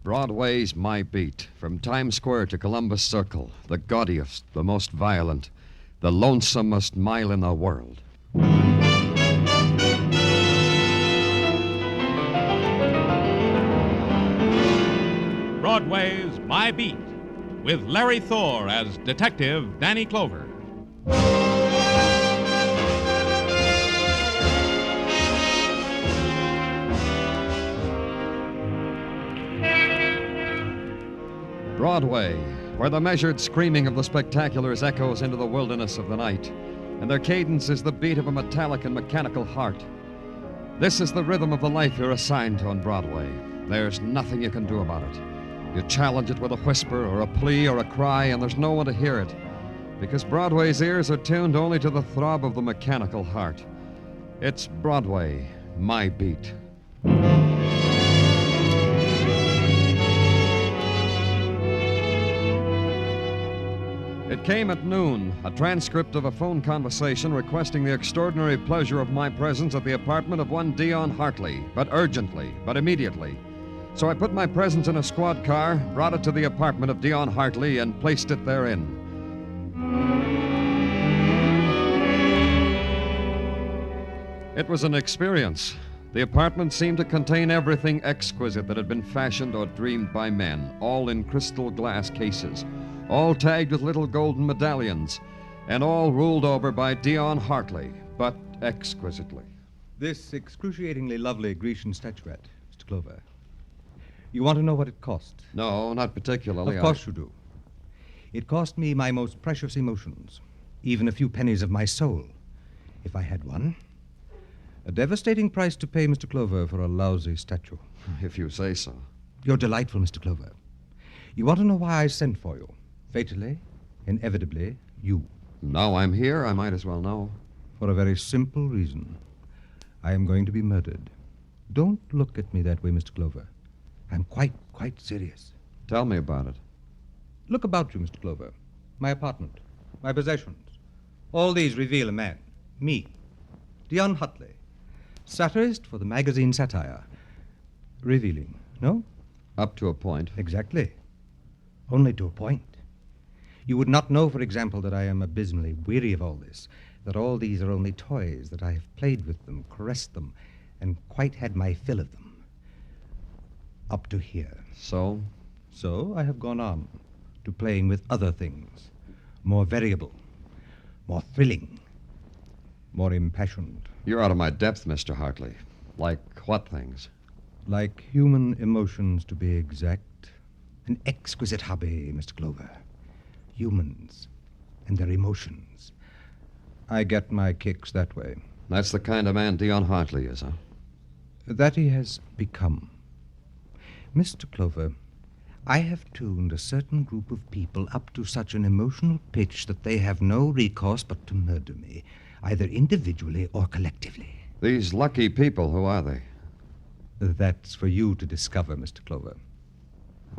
Broadway's my beat. From Times Square to Columbus Circle. The gaudiest, the most violent, the lonesomest mile in the world. Broadway's My Beat, with Larry Thor as Detective Danny Clover. Broadway, where the measured screaming of the spectaculars echoes into the wilderness of the night, and their cadence is the beat of a metallic and mechanical heart. This is the rhythm of the life you're assigned to on Broadway. There's nothing you can do about it. You challenge it with a whisper or a plea or a cry, and there's no one to hear it, because Broadway's ears are tuned only to the throb of the mechanical heart. It's Broadway, my beat. It came at noon, a transcript of a phone conversation requesting the extraordinary pleasure of my presence at the apartment of one Dion Hartley, but urgently, but immediately. So I put my presence in a squad car, brought it to the apartment of Dion Hartley, and placed it therein. It was an experience. The apartment seemed to contain everything exquisite that had been fashioned or dreamed by men, all in crystal glass cases, all tagged with little golden medallions, and all ruled over by Dion Hartley, but exquisitely. This excruciatingly lovely Grecian statuette, Mr. Clover. You want to know what it cost? No, not particularly. Of course you do. It cost me my most precious emotions, even a few pennies of my soul, if I had one. A devastating price to pay, Mr. Clover, for a lousy statue. If you say so. You're delightful, Mr. Clover. You want to know why I sent for you? Fatally, inevitably, you. Now I'm here, I might as well know. For a very simple reason. I am going to be murdered. Don't look at me that way, Mr. Clover. I'm quite serious. Tell me about it. Look about you, Mr. Clover. My apartment, my possessions. All these reveal a man. Me. Dion Hartley. Satirist for the magazine Satire. Revealing, no? Up to a point. Exactly. Only to a point. You would not know, for example, that I am abysmally weary of all this, that all these are only toys, that I have played with them, caressed them, and quite had my fill of them. Up to here. So? So I have gone on to playing with other things, more variable, more thrilling, more impassioned. You're out of my depth, Mr. Hartley. Like what things? Like human emotions, to be exact. An exquisite hobby, Mr. Clover. Humans and their emotions. I get my kicks that way. That's the kind of man Dion Hartley is, huh? That he has become. Mr. Clover, I have tuned a certain group of people up to such an emotional pitch that they have no recourse but to murder me, either individually or collectively. These lucky people, who are they? That's for you to discover, Mr. Clover.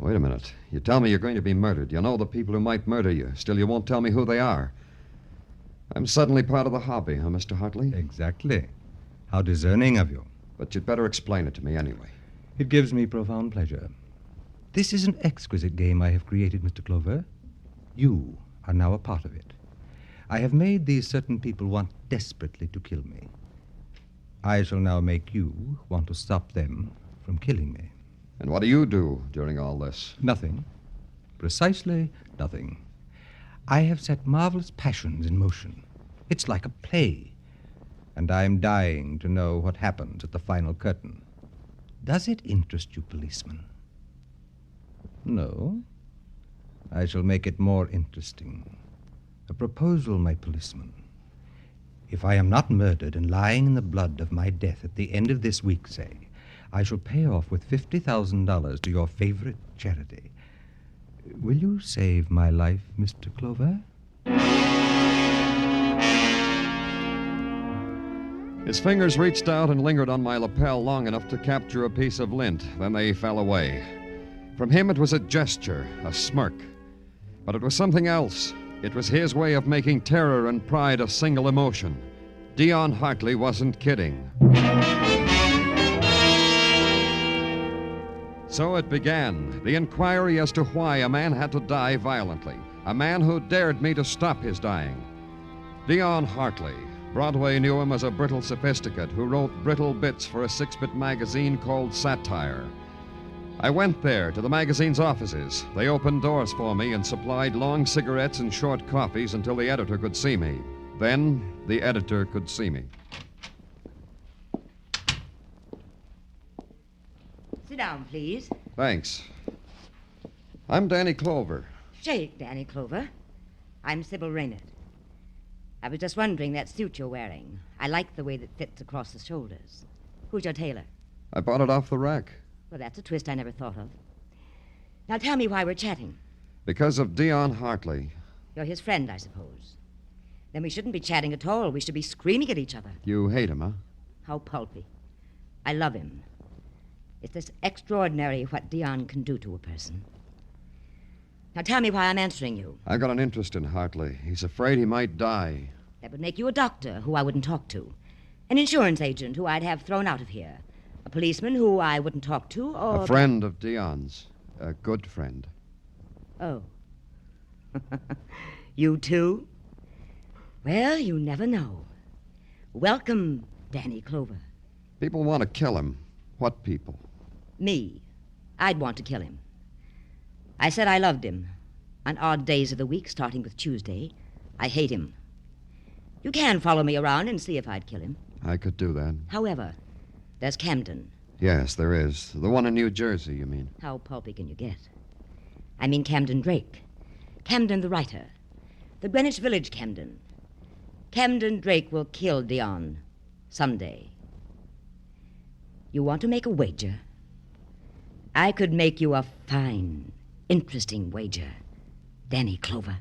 Wait a minute. You tell me you're going to be murdered. You know the people who might murder you. Still, you won't tell me who they are. I'm suddenly part of the hobby, huh, Mr. Hartley? Exactly. How discerning of you. But you'd better explain it to me anyway. It gives me profound pleasure. This is an exquisite game I have created, Mr. Clover. You are now a part of it. I have made these certain people want desperately to kill me. I shall now make you want to stop them from killing me. And what do you do during all this? Nothing. Precisely nothing. I have set marvelous passions in motion. It's like a play. And I'm dying to know what happens at the final curtain. Does it interest you, policeman? No. I shall make it more interesting. A proposal, my policeman. If I am not murdered and lying in the blood of my death at the end of this week, say, I shall pay off with $50,000 to your favorite charity. Will you save my life, Mr. Clover? His fingers reached out and lingered on my lapel long enough to capture a piece of lint. Then they fell away. From him it was a gesture, a smirk. But it was something else. It was his way of making terror and pride a single emotion. Dion Hartley wasn't kidding. So it began, the inquiry as to why a man had to die violently, a man who dared me to stop his dying. Dion Hartley. Broadway knew him as a brittle sophisticate who wrote brittle bits for a 6-bit magazine called Satire. I went there to the magazine's offices. They opened doors for me and supplied long cigarettes and short coffees until the editor could see me. Then the editor could see me. Sit down, please. Thanks. I'm Danny Clover. Shake, Danny Clover. I'm Sybil Raynard. I was just wondering that suit you're wearing. I like the way that fits across the shoulders. Who's your tailor? I bought it off the rack. Well, that's a twist I never thought of. Now tell me why we're chatting. Because of Dion Hartley. You're his friend, I suppose. Then we shouldn't be chatting at all. We should be screaming at each other. You hate him, huh? How pulpy. I love him. It's just extraordinary what Dion can do to a person. Now tell me why I'm answering you. I got an interest in Hartley. He's afraid he might die. That would make you a doctor who I wouldn't talk to. An insurance agent who I'd have thrown out of here. A policeman who I wouldn't talk to, or... A friend of Dion's. A good friend. Oh. You too? Well, you never know. Welcome, Danny Clover. People want to kill him. What people? Me. I'd want to kill him. I said I loved him. On odd days of the week, starting with Tuesday, I hate him. You can follow me around and see if I'd kill him. I could do that. However, there's Camden. Yes, there is. The one in New Jersey, you mean? How pulpy can you get? I mean Camden Drake. Camden the writer. The Greenwich Village Camden. Camden Drake will kill Dion someday. You want to make a wager? I could make you a fine, interesting wager, Danny Clover.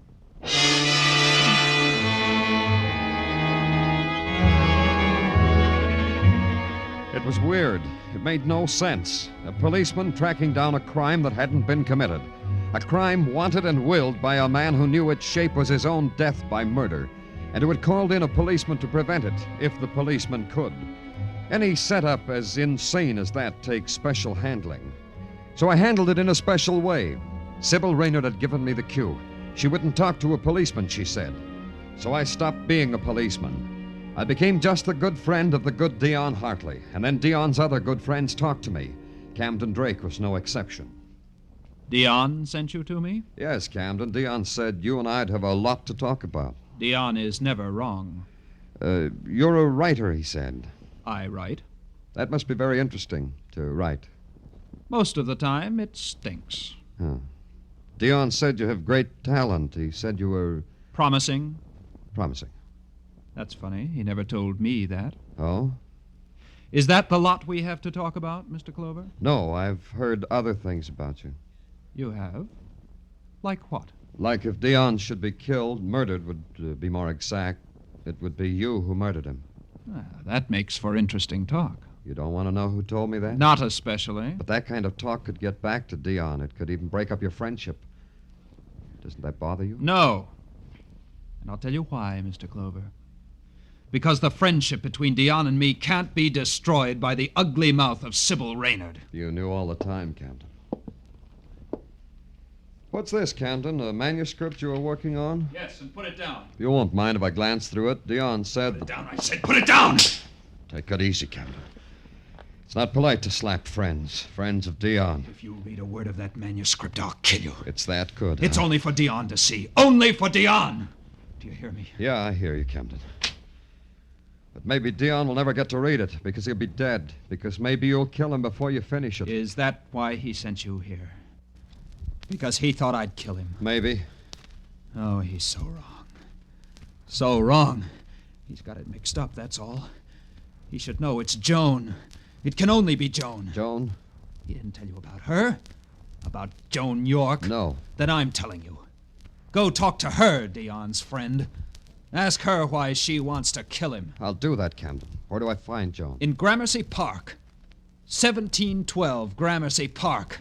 It was weird. It made no sense. A policeman tracking down a crime that hadn't been committed. A crime wanted and willed by a man who knew its shape was his own death by murder, and who had called in a policeman to prevent it, if the policeman could. Any setup as insane as that takes special handling. So I handled it in a special way. Sybil Raynard had given me the cue. She wouldn't talk to a policeman, she said. So I stopped being a policeman. I became just the good friend of the good Dion Hartley, and then Dion's other good friends talked to me. Camden Drake was no exception. Dion sent you to me? Yes, Camden. Dion said you and I'd have a lot to talk about. Dion is never wrong. You're a writer, he said. I write. That must be very interesting, to write. Most of the time, it stinks. Huh. Dion said you have great talent. He said you were... Promising? Promising. That's funny. He never told me that. Oh? Is that the lot we have to talk about, Mr. Clover? No, I've heard other things about you. You have? Like what? Like if Dion should be killed, murdered would be more exact, it would be you who murdered him. Ah, that makes for interesting talk. You don't want to know who told me that? Not especially. But that kind of talk could get back to Dion. It could even break up your friendship. Doesn't that bother you? No. And I'll tell you why, Mr. Clover. Because the friendship between Dion and me can't be destroyed by the ugly mouth of Sybil Raynard. You knew all the time, Camden. What's this, Camden? A manuscript you were working on? Yes, and put it down. You won't mind if I glance through it. Dion said... Put it down, I said. Put it down! Take it easy, Camden. It's not polite to slap friends of Dion. If you read a word of that manuscript, I'll kill you. It's that good. It's huh? only for Dion to see. Only for Dion! Do you hear me? Yeah, I hear you, Camden. But maybe Dion will never get to read it, because he'll be dead. Because maybe you'll kill him before you finish it. Is that why he sent you here? Because he thought I'd kill him. Maybe. Oh, he's so wrong. So wrong. He's got it mixed up, that's all. He should know it's Joan. It can only be Joan. Joan? He didn't tell you about her? About Joan York? No. Then I'm telling you. Go talk to her, Dion's friend. Ask her why she wants to kill him. I'll do that, Camden. Where do I find Joan? In Gramercy Park. 1712 Gramercy Park.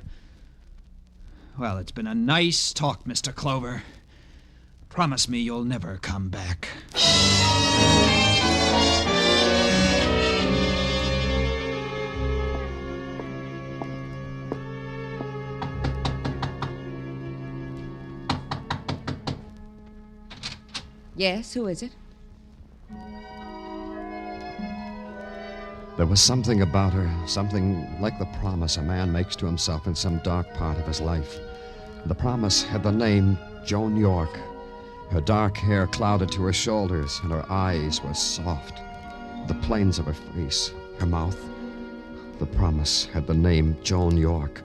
Well, it's been a nice talk, Mr. Clover. Promise me you'll never come back. Yes, who is it? There was something about her, something like the promise a man makes to himself in some dark part of his life. The promise had the name Joan York. Her dark hair clouded to her shoulders, and her eyes were soft. The planes of her face, her mouth. The promise had the name Joan York.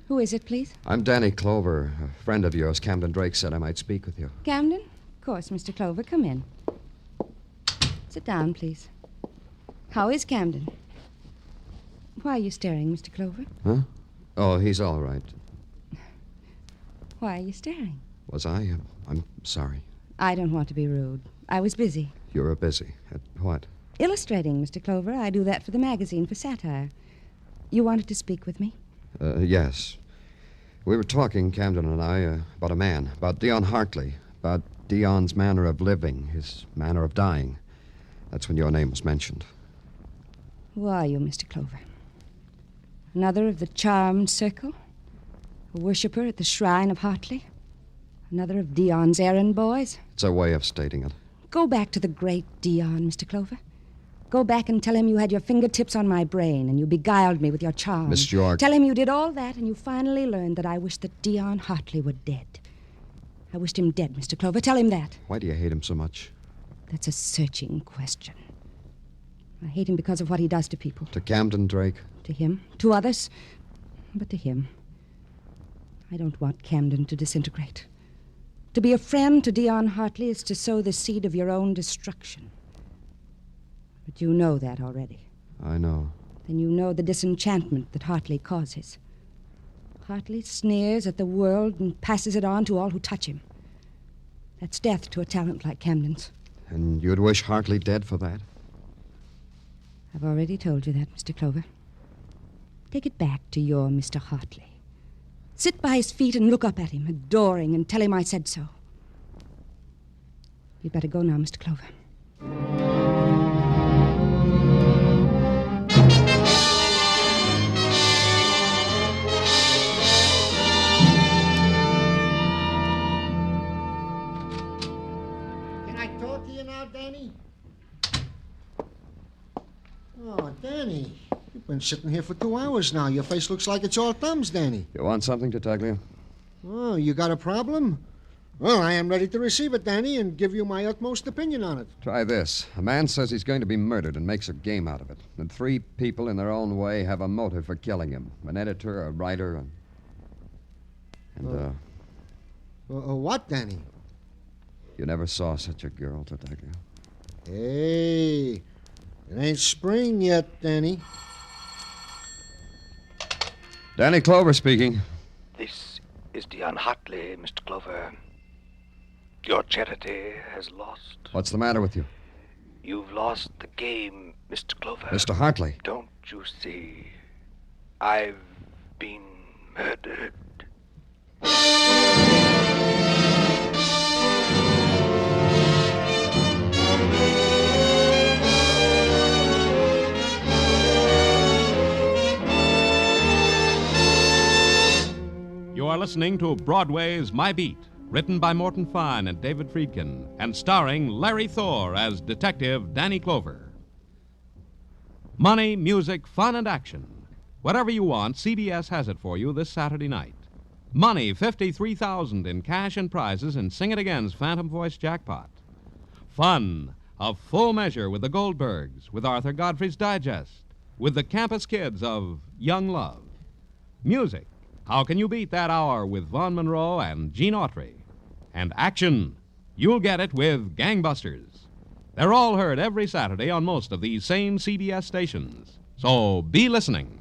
Who is it, please? I'm Danny Clover, a friend of yours. Camden Drake said I might speak with you. Camden? Of course, Mr. Clover. Come in. Sit down, please. How is Camden? Why are you staring, Mr. Clover? Huh? Oh, he's all right. Why are you staring? Was I? I'm sorry. I don't want to be rude. I was busy. You were busy. At what? Illustrating, Mr. Clover. I do that for the magazine, for satire. You wanted to speak with me? Yes. We were talking, Camden and I, about a man, about Dion Hartley, about Dion's manner of living, his manner of dying. That's when your name was mentioned. Who are you, Mr. Clover? Another of the charmed circle? A worshipper at the shrine of Hartley? Another of Dion's errand boys? It's a way of stating it. Go back to the great Dion, Mr. Clover. Go back and tell him you had your fingertips on my brain and you beguiled me with your charm. Miss York. Tell him you did all that and you finally learned that I wished that Dion Hartley were dead. I wished him dead, Mr. Clover. Tell him that. Why do you hate him so much? That's a searching question. I hate him because of what he does to people. To Camden Drake? To him. To others. But to him. I don't want Camden to disintegrate. To be a friend to Dion Hartley is to sow the seed of your own destruction. But you know that already. I know. Then you know the disenchantment that Hartley causes. Hartley sneers at the world and passes it on to all who touch him. That's death to a talent like Camden's. And you'd wish Hartley dead for that? I've already told you that, Mr. Clover. Take it back to your Mr. Hartley. Sit by his feet and look up at him, adoring, and tell him I said so. You'd better go now, Mr. Clover. Can I talk to you now, Danny? Oh, Danny. You've been sitting here for 2 hours now. Your face looks like it's all thumbs, Danny. You want something, Tartaglia? Oh, you got a problem? Well, I am ready to receive it, Danny, and give you my utmost opinion on it. Try this. A man says he's going to be murdered and makes a game out of it. And 3 people in their own way have a motive for killing him. An editor, a writer, What, Danny? You never saw such a girl, Tartaglia. Hey, it ain't spring yet, Danny. Danny Clover speaking. This is Dion Hartley, Mr. Clover. Your charity has lost. What's the matter with you? You've lost the game, Mr. Clover. Mr. Hartley. Don't you see? I've been murdered. You are listening to Broadway's My Beat, written by Morton Fine and David Friedkin, and starring Larry Thor as Detective Danny Clover. Money, music, fun, and action. Whatever you want, CBS has it for you this Saturday night. Money, $53,000 in cash and prizes in Sing It Again's Phantom Voice Jackpot. Fun, a full measure with the Goldbergs, with Arthur Godfrey's Digest, with the campus kids of Young Love. Music, how can you beat that hour with Vaughn Monroe and Gene Autry? And action, you'll get it with Gangbusters. They're all heard every Saturday on most of these same CBS stations. So be listening.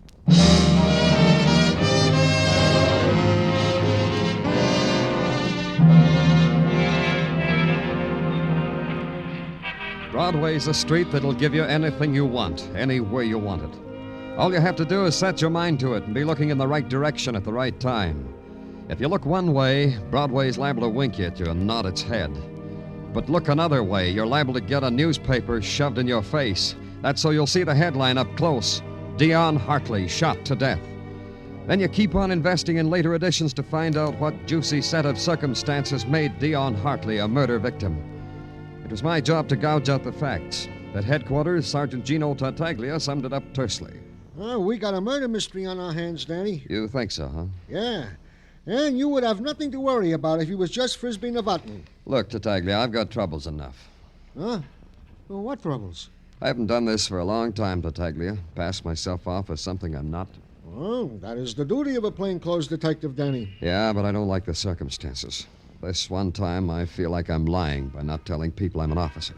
Broadway's a street that'll give you anything you want, anywhere you want it. All you have to do is set your mind to it and be looking in the right direction at the right time. If you look one way, Broadway's liable to wink at you and nod its head. But look another way, you're liable to get a newspaper shoved in your face. That's so you'll see the headline up close. Dion Hartley shot to death. Then you keep on investing in later editions to find out what juicy set of circumstances made Dion Hartley a murder victim. It was my job to gouge out the facts. At headquarters, Sergeant Gino Tartaglia summed it up tersely. Oh, we got a murder mystery on our hands, Danny. You think so, huh? Yeah. And you would have nothing to worry about if he was just frisbeeing a button. Look, Tartaglia, I've got troubles enough. Huh? Well, what troubles? I haven't done this for a long time, Tartaglia. Passed myself off as something I'm not. Well, that is the duty of a plainclothes detective, Danny. Yeah, but I don't like the circumstances. This one time, I feel like I'm lying by not telling people I'm an officer.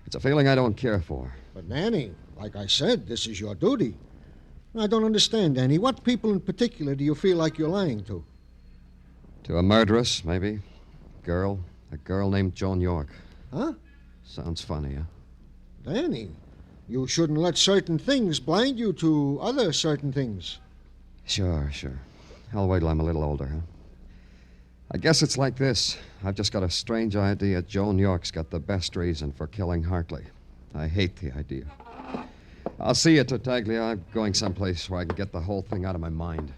It's a feeling I don't care for. But, Danny, like I said, this is your duty. I don't understand, Danny. What people in particular do you feel like you're lying to? To a murderess, maybe. A girl named Joan York. Huh? Sounds funny, huh? Danny, you shouldn't let certain things blind you to other certain things. Sure. I'll wait till I'm a little older, huh? I guess it's like this. I've just got a strange idea Joan York's got the best reason for killing Hartley. I hate the idea. I'll see you, Tartaglia. I'm going someplace where I can get the whole thing out of my mind.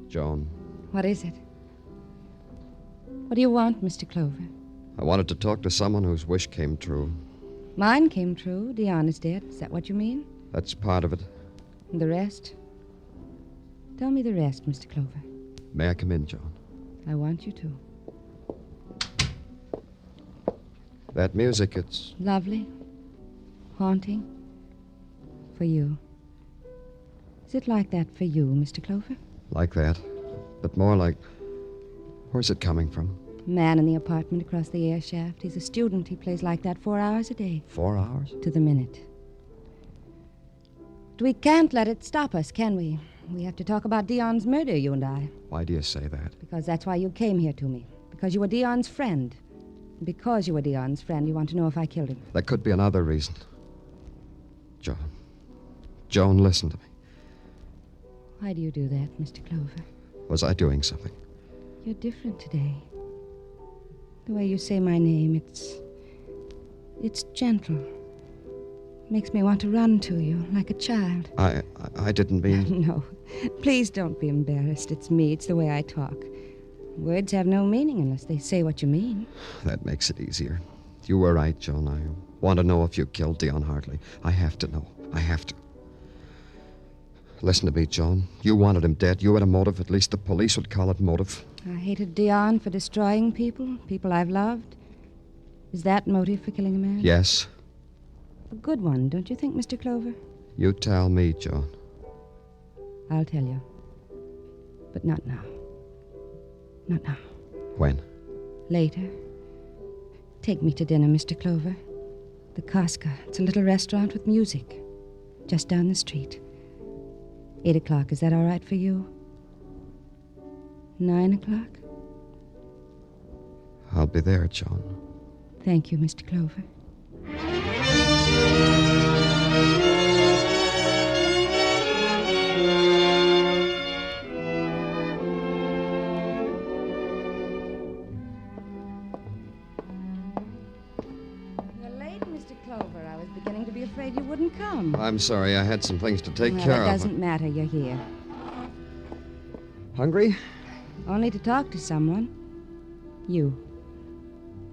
Joan, What is it? What do you want, Mr. Clover? I wanted to talk to someone whose wish came true. Mine came true. Dion is dead. Is that what you mean? That's part of it. And the rest? Tell me the rest, Mr. Clover. May I come in, Joan? I want you to. That music, it's... Lovely. Haunting. For you. Is it like that for you, Mr. Clover? like that, but more like... Where's it coming from? Man in the apartment across the air shaft. He's a student. He plays like that 4 hours a day. 4 hours? To the minute. But we can't let it stop us, can we? We have to talk about Dion's murder, you and I. Why do you say that? Because that's why you came here to me. Because you were Dion's friend. And because you were Dion's friend, you want to know if I killed him. There could be another reason. Joan, listen to me. Why do you do that, Mr. Clover? Was I doing something? You're different today. The way you say my name, it's gentle. Makes me want to run to you like a child. I didn't mean... No. Please don't be embarrassed. It's me. It's the way I talk. Words have no meaning unless they say what you mean. That makes it easier. You were right, Joan. I want to know if you killed Dion Hartley. I have to know. I have to. Listen to me, Joan. You wanted him dead. You had a motive. At least the police would call it motive. I hated Dion for destroying people I've loved. Is that motive for killing a man? Yes. A good one, don't you think, Mr. Clover? You tell me, Joan. I'll tell you. But not now. Not now. When? Later. Take me to dinner, Mr. Clover. The Casca. It's a little restaurant with music. Just down the street. 8 o'clock. Is that all right for you? 9 o'clock? I'll be there, Joan. Thank you, Mr. Clover. You're late, Mr. Clover. I was beginning to be afraid you wouldn't come. I'm sorry. I had some things to take Well, care it of. doesn't matter. You're here. Hungry? Only to talk to someone. You.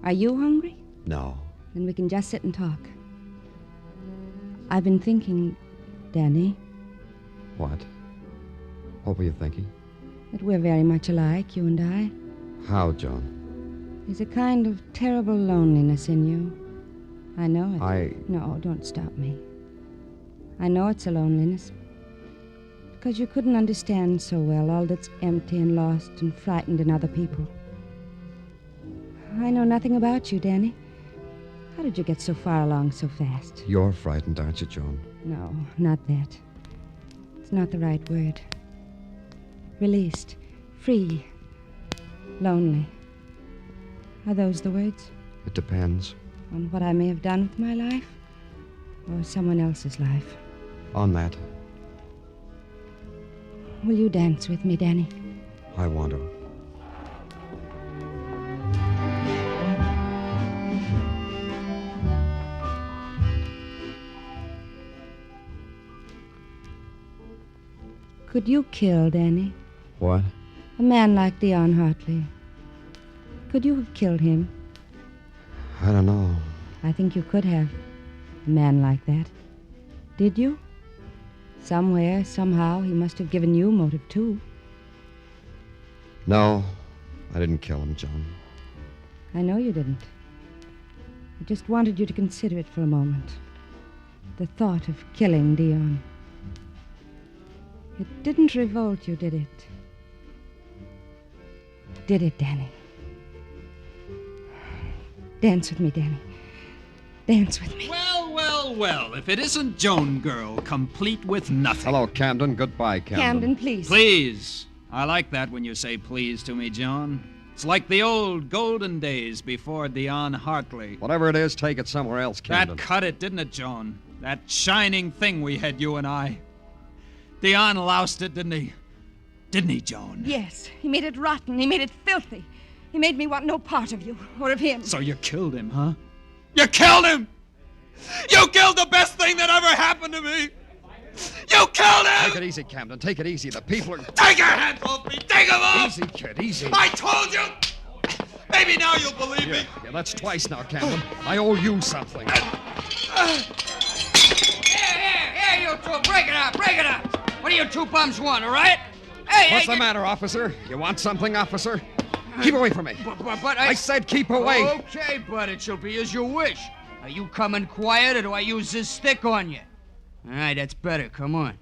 Are you hungry? No. Then we can just sit and talk. I've been thinking, Danny, What? What were you thinking? that we're very much alike, you and I. How, Joan? There's a kind of terrible loneliness in you. I know it. No, don't stop me. I know it's a loneliness. Because you couldn't understand so well all that's empty and lost and frightened in other people. I know nothing about you, Danny. How did you get so far along so fast? You're frightened, aren't you, Joan? No, not that. It's not the right word. Released, free, lonely. Are those the words? It depends. On what I may have done with my life? Or someone else's life? On that, Will you dance with me, Danny? I want to. Could you kill Danny? What? A man like Dion Hartley. Could you have killed him? I don't know. I think you could have. A man like that. Did you? Somewhere, somehow, he must have given you motive, too. No, I didn't kill him, Joan. I know you didn't. I just wanted you to consider it for a moment. The thought of killing Dion. It didn't revolt you, did it? Did it, Danny? Dance with me, Danny. Dance with me. Well, well, well. If it isn't Joan girl, complete with nothing. Hello, Camden. Goodbye, Camden. Camden, please. Please. I like that when you say please to me, Joan. It's like the old golden days before Dion Hartley. Whatever it is, take it somewhere else, Camden. That cut it, didn't it, Joan? That shining thing we had, you and I. Dion loused it, didn't he? Didn't he, Joan? Yes, he made it rotten. He made it filthy. He made me want no part of you or of him. So you killed him, huh? You killed him! You killed the best thing that ever happened to me! You killed him! Take it easy, Camden. Take it easy. The people are... Take your hands off me! Take them off! Easy, kid, easy. I told you! Maybe now you'll believe me. Yeah, that's twice now, Camden. I owe you something. Here, you two, break it up, break it up. What do you two bums want, all right? Hey, What's the matter, officer? You want something, officer? Keep away from me. But I said keep away. Okay, but it shall be as you wish. Are you coming quiet, or do I use this stick on you? All right, that's better. Come on.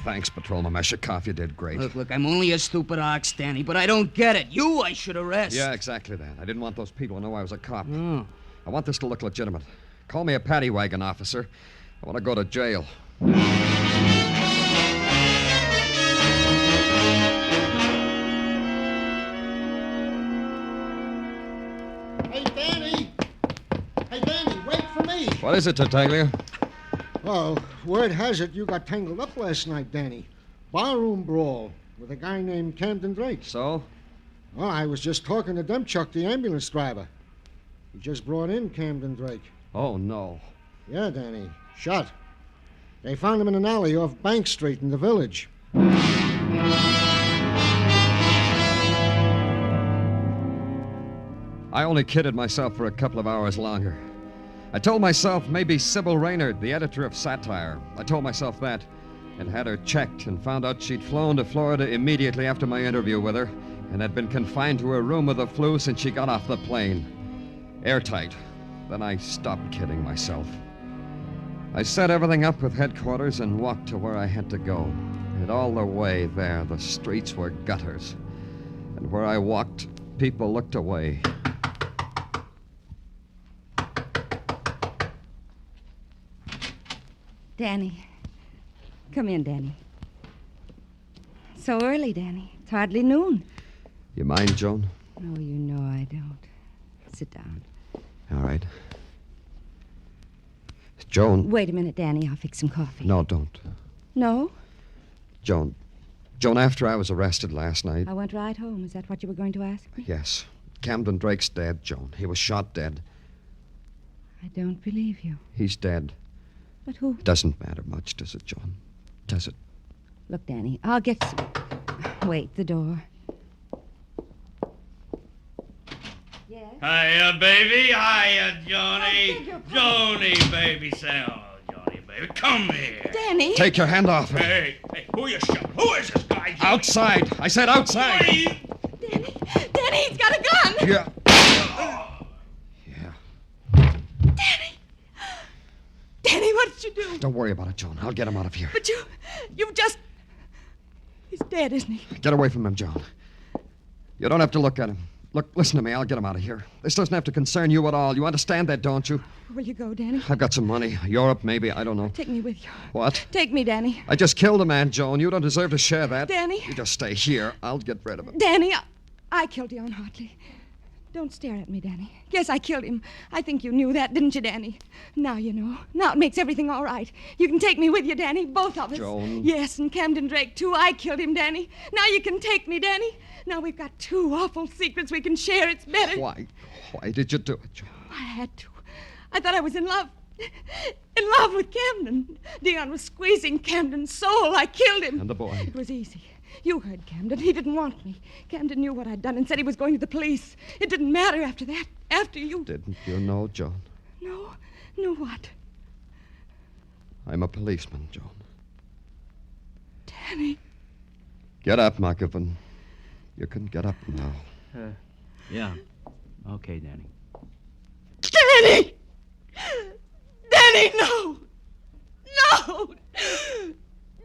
Thanks, Patrolman Meshikoff. You did great. Look, I'm only a stupid ox, Danny, but I don't get it. You, I should arrest. Yeah, exactly that. I didn't want those people to know I was a cop. Oh. I want this to look legitimate. Call me a paddy wagon officer. I want to go to jail. Hey, Danny! Hey, Danny, wait for me! What is it, Tartaglia? Well, word has it you got tangled up last night, Danny. Barroom brawl with a guy named Camden Drake. So? Well, I was just talking to Demchuk, the ambulance driver. He just brought in Camden Drake. Oh, no. Yeah, Danny. Shot. They found him in an alley off Bank Street in the village. I only kidded myself for a couple of hours longer. I told myself maybe Sybil Raynard, the editor of Satire. I told myself that and had her checked and found out she'd flown to Florida immediately after my interview with her and had been confined to her room with the flu since she got off the plane. Airtight. Then I stopped kidding myself. I set everything up with headquarters and walked to where I had to go. And all the way there, the streets were gutters. And where I walked, people looked away. Danny. Come in, Danny. So early, Danny. It's hardly noon. You mind, Joan? Oh, you know I don't. Sit down. All right. Joan. Wait a minute, Danny. I'll fix some coffee. No, don't. No? Joan, after I was arrested last night... I went right home. Is that what you were going to ask me? Yes. Camden Drake's dead, Joan. He was shot dead. I don't believe you. He's dead. But who? Doesn't matter much, does it, Joan? Does it? Look, Danny, I'll get some... Wait, the door. Yes? Hiya, baby. Hiya, Johnny. Oh, Johnny, baby. Say, oh, Johnny, baby. Come here. Danny! Take your hand off me. Hey, who you shot? Who is this guy, Johnny? Outside. I said outside. Johnny! Danny, he's got a gun! Yeah. Danny, what did you do? Don't worry about it, Joan. I'll get him out of here. But you've just... He's dead, isn't he? Get away from him, Joan. You don't have to look at him. Look, listen to me. I'll get him out of here. This doesn't have to concern you at all. You understand that, don't you? Where will you go, Danny? I've got some money. Europe, maybe. I don't know. Take me with you. What? Take me, Danny. I just killed a man, Joan. You don't deserve to share that. Danny. You just stay here. I'll get rid of him. Danny, I killed Dion Hartley. Don't stare at me, Danny. Yes, I killed him. I think you knew that, didn't you, Danny? Now you know. Now it makes everything all right. You can take me with you, Danny, both of us. Joan. Yes, and Camden Drake, too. I killed him, Danny. Now you can take me, Danny. Now we've got two awful secrets we can share. It's better. Why? Why did you do it, Joan? I had to. I thought I was in love. In love with Camden. Dion was squeezing Camden's soul. I killed him. And the boy? It was easy. You heard Camden. He didn't want me. Camden knew what I'd done and said he was going to the police. It didn't matter after that. After you... Didn't you know, Joan? No. No what? I'm a policeman, Joan. Danny. Get up, McGibbon. You can get up now. Yeah. Okay, Danny. Danny! Danny, no! No!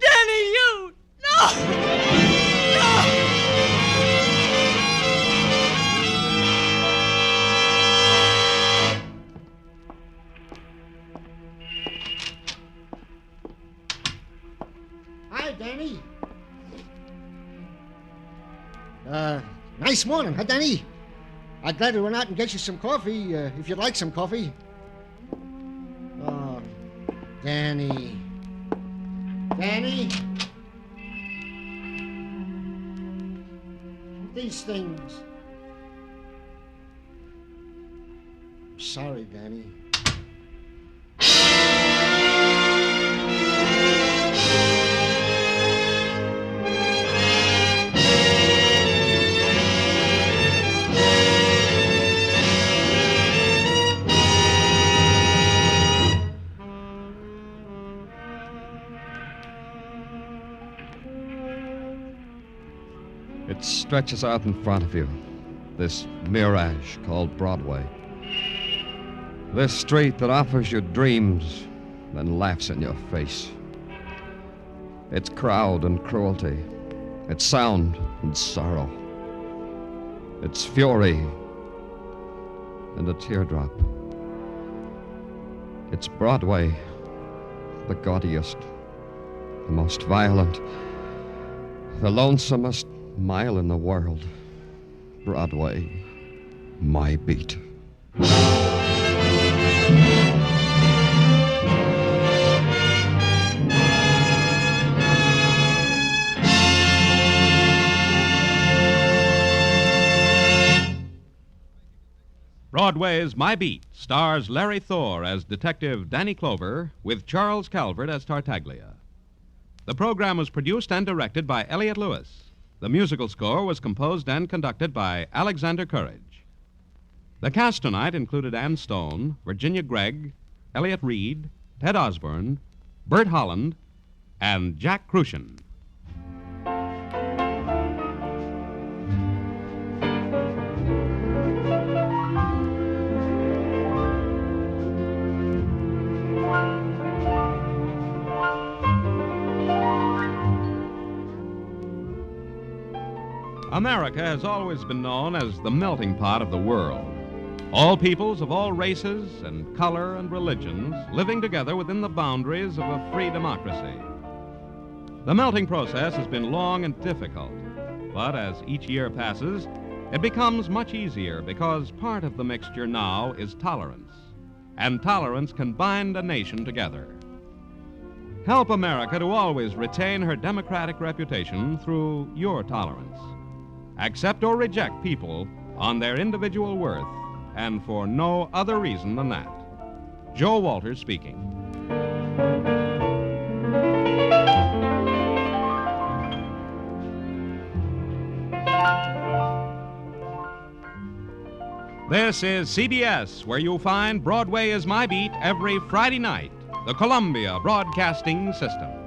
Danny, you! No! No! Hi, Danny. Nice morning, huh, Danny? I'd glad to run out and get you some coffee, if you'd like some coffee. Oh, Danny. Danny? These things. Sorry, Danny. It stretches out in front of you, this mirage called Broadway. This street that offers you dreams, then laughs in your face. Its crowd and cruelty, its sound and sorrow, its fury and a teardrop. It's Broadway, the gaudiest, the most violent, the lonesomest mile in the world. Broadway, my beat. Broadway's My Beat stars Larry Thor as Detective Danny Clover with Charles Calvert as Tartaglia. The program was produced and directed by Elliott Lewis. The musical score was composed and conducted by Alexander Courage. The cast tonight included Ann Stone, Virginia Gregg, Elliott Reed, Ted Osborne, Bert Holland, and Jack Crucian. America has always been known as the melting pot of the world. All peoples of all races and color and religions living together within the boundaries of a free democracy. The melting process has been long and difficult, but as each year passes, it becomes much easier because part of the mixture now is tolerance, and tolerance can bind a nation together. Help America to always retain her democratic reputation through your tolerance. Accept or reject people on their individual worth and for no other reason than that. Joe Walters speaking. This is CBS, where you'll find Broadway is My Beat every Friday night, the Columbia Broadcasting System.